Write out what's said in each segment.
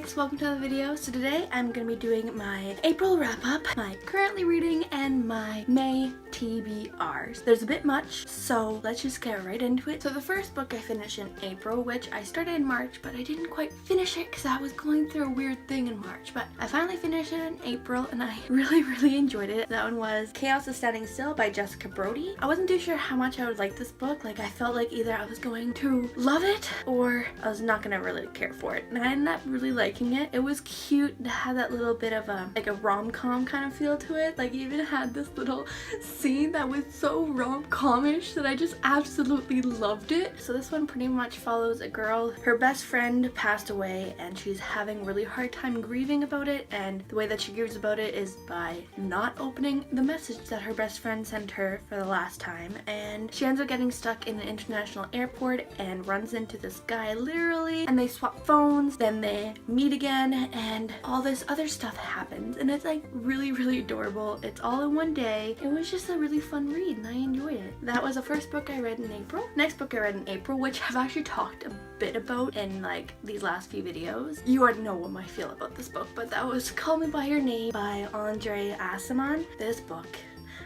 Phoenix, welcome to the video. So today I'm going to be doing my April wrap up, my currently reading, and my May TBRs. There's a bit much, so let's just get right into it. So the first book I finished in April, which I started in March, but I didn't quite finish it because I was going through a weird thing in March. But I finally finished it in April and I really enjoyed it. That one was Chaos is Standing Still by Jessica Brody. I wasn't too sure how much I would like this book. Like I felt like either I was going to love it or I was not gonna really care for it. And I ended up really liking it. It was cute. It had that little bit of a rom-com kind of feel to it. Like it even had this little scene that was so rom-comish that I just absolutely loved it. So this one pretty much follows a girl. Her best friend passed away and she's having a really hard time grieving about it, and the way that she grieves about it is by not opening the message that her best friend sent her for the last time. And she ends up getting stuck in an international airport and runs into this guy literally, and they swap phones, then they meet again, and all this other stuff happens, and it's like really adorable. It's all in one day. It was just a really fun read and I enjoyed it. That was the first book I read in April. Next book I read in April, which I've actually talked a bit about in like these last few videos. You already know what I feel about this book, but that was Call Me By Your Name by Andre Aciman. This book,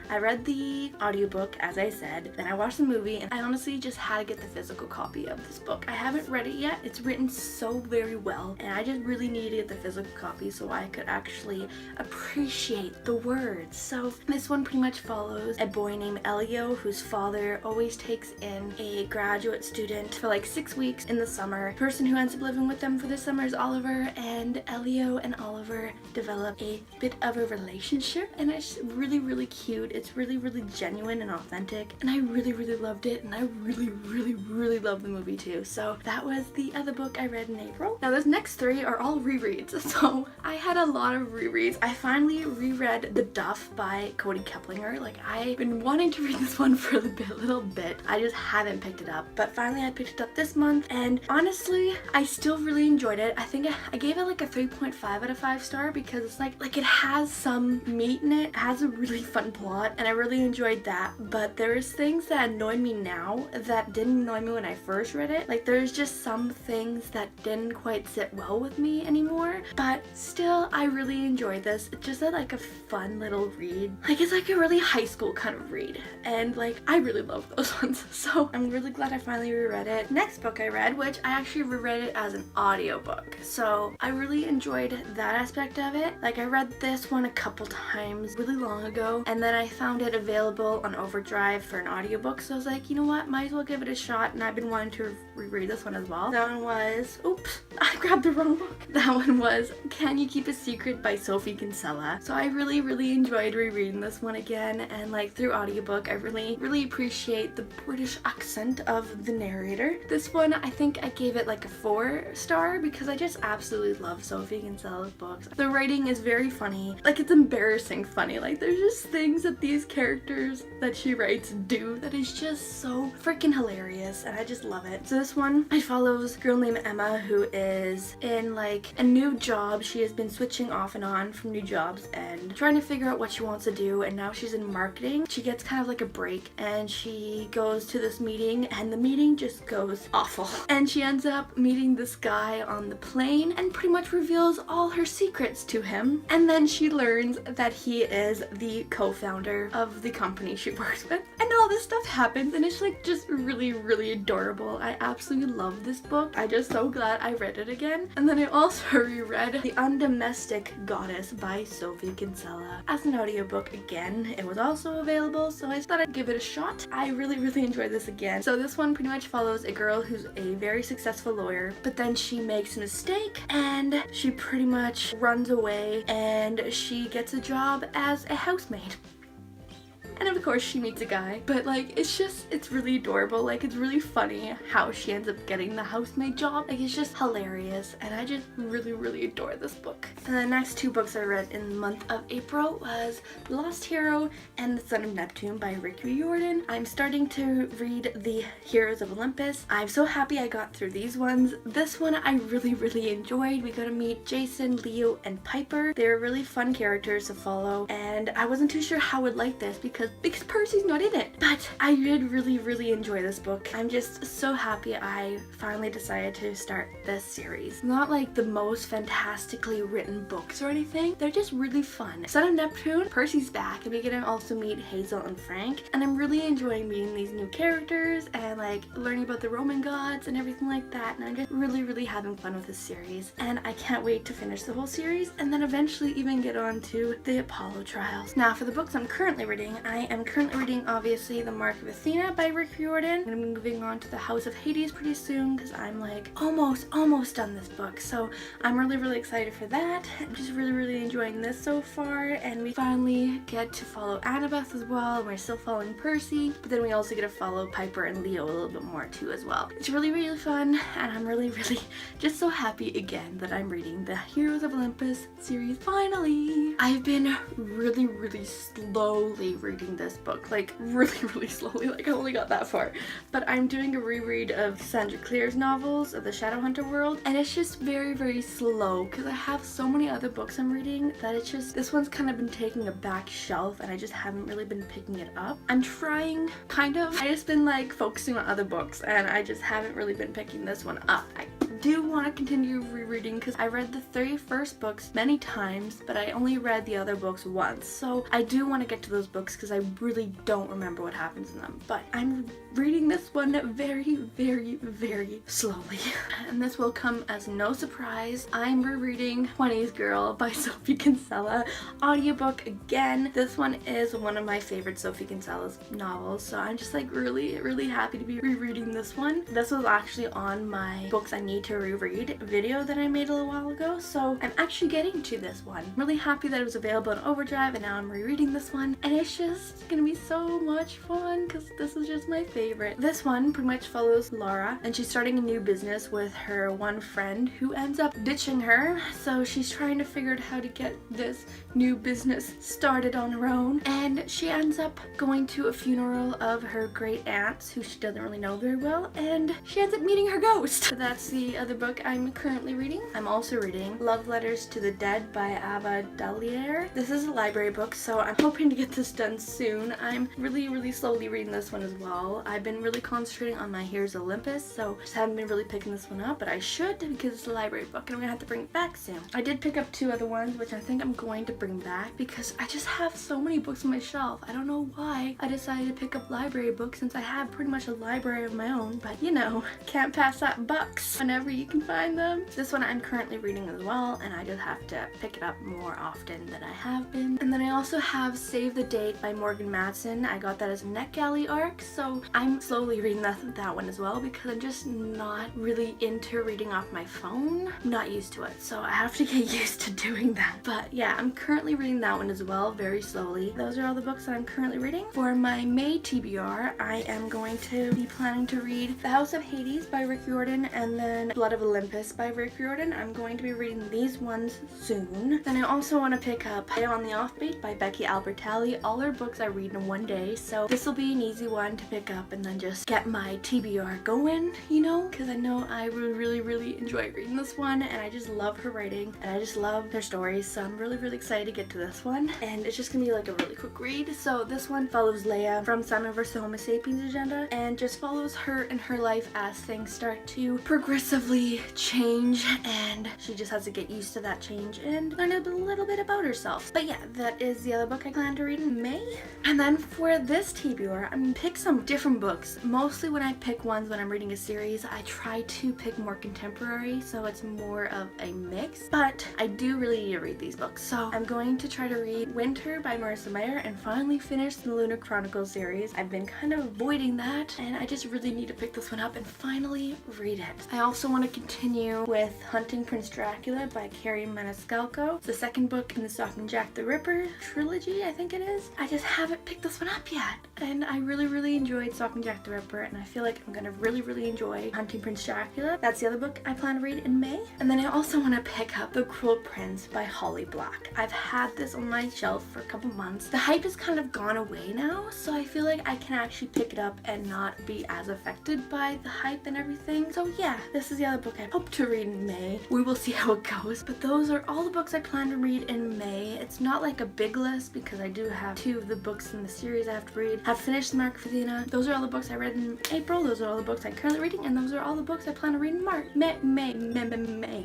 I read the audiobook, as I said, then I watched the movie, and I honestly just had to get the physical copy of this book. I haven't read it yet. It's written so very well, and I just really needed to get the physical copy so I could actually appreciate the words. So this one pretty much follows a boy named Elio, whose father always takes in a graduate student for like 6 weeks in the summer. The person who ends up living with them for the summer is Oliver, and Elio and Oliver develop a bit of a relationship, and it's really cute. It's really genuine and authentic, and I really loved it, and I really love the movie too. So that was the other book I read in April. Now those next three are all rereads, so I had a lot of rereads. I finally reread The Duff by Cody Keplinger. Like I've been wanting to read this one for a little bit. I just haven't picked it up, but finally I picked it up this month, and honestly I still really enjoyed it. I think I gave it like a 3.5 out of 5 star because it's like it has some meat in it. It has a really fun plot, and I really enjoyed that, but there's things that annoy me now that didn't annoy me when I first read it. Like there's just some things that didn't quite sit well with me anymore, but still I really enjoyed this. It's just like a fun little read. Like it's like a really high school kind of read, and like I really love those ones, so I'm really glad I finally reread it. Next book I read, which I actually reread it as an audiobook, so I really enjoyed that aspect of it. Like I read this one a couple times really long ago, and then I found it available on Overdrive for an audiobook, so I was like, you know what, might as well give it a shot, and I've been wanting to reread this one as well. That one was, oops, I grabbed the wrong book. That one was Can You Keep a Secret by Sophie Kinsella. So I really enjoyed rereading this one again, and like through audiobook I really appreciate the British accent of the narrator. This one I think I gave it like a 4 star because I just absolutely love Sophie Kinsella's books. The writing is very funny, like it's embarrassing funny. Like there's just things that these characters that she writes do that is just so freaking hilarious, and I just love it. So this one, it follows a girl named Emma who is in like a new job. She has been switching off and on from new jobs and trying to figure out what she wants to do, and now she's in marketing. She gets kind of like a break and she goes to this meeting, and the meeting just goes awful, and she ends up meeting this guy on the plane and pretty much reveals all her secrets to him, and then she learns that he is the co-founder of the company she works with, and all this stuff happens, and it's like just really adorable. I absolutely love this book. I'm just so glad I read it again. And then I also reread The Undomesticated Goddess by Sophie Kinsella as an audiobook again. It was also available, so I thought I'd give it a shot. I really enjoyed this again. So this one pretty much follows a girl who's a very successful lawyer, but then she makes a mistake and she pretty much runs away, and she gets a job as a housemaid. And of course she meets a guy, but like it's really adorable. Like it's really funny how she ends up getting the housemaid job. Like it's just hilarious, and I just really adore this book. And the next 2 books I read in the month of April was The Lost Hero and The Son of Neptune by Ricky Riordan. I'm starting to read The Heroes of Olympus. I'm so happy I got through these ones. This one I really enjoyed. We got to meet Jason, Leo, and Piper. They're really fun characters to follow, and I wasn't too sure how I would like this because because Percy's not in it. But I did really enjoy this book. I'm just so happy I finally decided to start this series. Not like the most fantastically written books or anything. They're just really fun. Instead of Neptune, Percy's back and we get to also meet Hazel and Frank. And I'm really enjoying meeting these new characters and like learning about the Roman gods and everything like that. And I'm just really having fun with this series. And I can't wait to finish the whole series and then eventually even get on to the Apollo trials. Now for the books I'm currently reading, I am currently reading obviously The Mark of Athena by Rick Riordan. I'm going to be moving on to The House of Hades pretty soon because I'm like almost done this book. So I'm really excited for that. I'm just really enjoying this so far, and we finally get to follow Annabeth as well. We're still following Percy, but then we also get to follow Piper and Leo a little bit more too as well. It's really fun, and I'm really just so happy again that I'm reading the Heroes of Olympus series finally. I've been really slowly reading this book, like really slowly, like I only got that far, but I'm doing a reread of Sandra Clear's novels of the Shadowhunter world, and it's just very slow because I have so many other books I'm reading that it's just, this one's kind of been taking a back shelf and I just haven't really been picking it up. I'm trying, kind of. I just been like focusing on other books and I just haven't really been picking this one up. I do want to continue rereading because I read the 31st books many times, but I only read the other books once, so I do want to get to those books because I really don't remember what happens in them. But I'm reading this one very slowly, and this will come as no surprise. I'm rereading 20s Girl by Sophie Kinsella, audiobook again. This one is one of my favorite Sophie Kinsella's novels, so I'm just like really happy to be rereading this one. This was actually on my books I need to reread video that I made a little while ago, so I'm actually getting to this one. I'm really happy that it was available in Overdrive and now I'm rereading this one, and it's just gonna be so much fun because this is just my favorite. This one pretty much follows Laura, and she's starting a new business with her one friend who ends up ditching her, so she's trying to figure out how to get this new business started on her own, and she ends up going to a funeral of her great aunts who she doesn't really know very well, and she ends up meeting her ghost. So that's the other book I'm currently reading. I'm also reading Love Letters to the Dead by Ava Dallier. This is a library book, so I'm hoping to get this done soon. I'm really slowly reading this one as well. I've been really concentrating on my Heroes of Olympus, so just haven't been really picking this one up, but I should because it's a library book and I'm gonna have to bring it back soon. I did pick up two other ones, which I think I'm going to bring back because I just have so many books on my shelf. I don't know why I decided to pick up library books since I have pretty much a library of my own, but you know, can't pass up books whenever you can find them. This one I'm currently reading as well, and I just have to pick it up more often than I have been. And then I also have Save the Date by Morgan Matson. I got that as a NetGalley arc, so I'm slowly reading that one as well because I'm just not really into reading off my phone. I'm not used to it, so I have to get used to doing that. But yeah, I'm currently reading that one as well, very slowly. Those are all the books that I'm currently reading. For my May TBR, I am going to be planning to read The House of Hades by Rick Riordan and then Blood of Olympus by Rick Riordan. I'm going to be reading these ones soon. Then I also want to pick up On the Offbeat by Becky Albertalli. All her books I read in one day, so this will be an easy one to pick up and then just get my TBR going, you know, because I know I will really enjoy reading this one, and I just love her writing and I just love her stories, so I'm really excited to get to this one, and it's just gonna be like a really quick read. So this one follows Leia from Simon vs. Homo Sapiens Agenda and just follows her in her life as things start to progressively change, and she just has to get used to that change and learn a little bit about herself. But yeah, that is the other book I plan to read in May. And then for this TBR, I'm gonna pick some different books. Mostly when I pick ones when I'm reading a series, I try to pick more contemporary, so it's more of a mix, but I do really need to read these books. So I'm going to try to read Winter by Marissa Meyer and finally finish the Lunar Chronicles series. I've been kind of avoiding that, and I just really need to pick this one up and finally read it. I also want to continue with Hunting Prince Dracula by Carrie Maniscalco. It's the second book in the Stalking Jack the Ripper trilogy, I think it is. I just haven't picked this one up yet, and I really enjoyed Stalking Jack the Ripper, and I feel like I'm gonna really enjoy Hunting Prince Dracula. That's the other book I plan to read in May. And then I also want to pick up The Cruel Prince by Holly Black. I've had this on my shelf for a couple months. The hype has kind of gone away now, so I feel like I can actually pick it up and not be as affected by the hype and everything. So yeah, this is the the other book I hope to read in May. We will see how it goes. But those are all the books I plan to read in May. It's not like a big list because I do have 2 of the books in the series I have to read. I've finished the Mark of Athena. Those are all the books I read in April. Those are all the books I'm currently reading, and those are all the books I plan to read in March. May.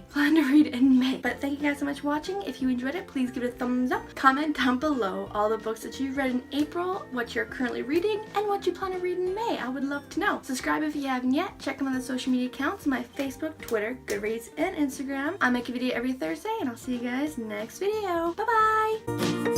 Plan to read in May. But thank you guys so much for watching. If you enjoyed it, please give it a thumbs up. Comment down below all the books that you've read in April, what you're currently reading, and what you plan to read in May. I would love to know. Subscribe if you haven't yet. Check them on the social media accounts, my Facebook, Twitter, Goodreads, and Instagram. I make a video every Thursday, and I'll see you guys next video. Bye bye!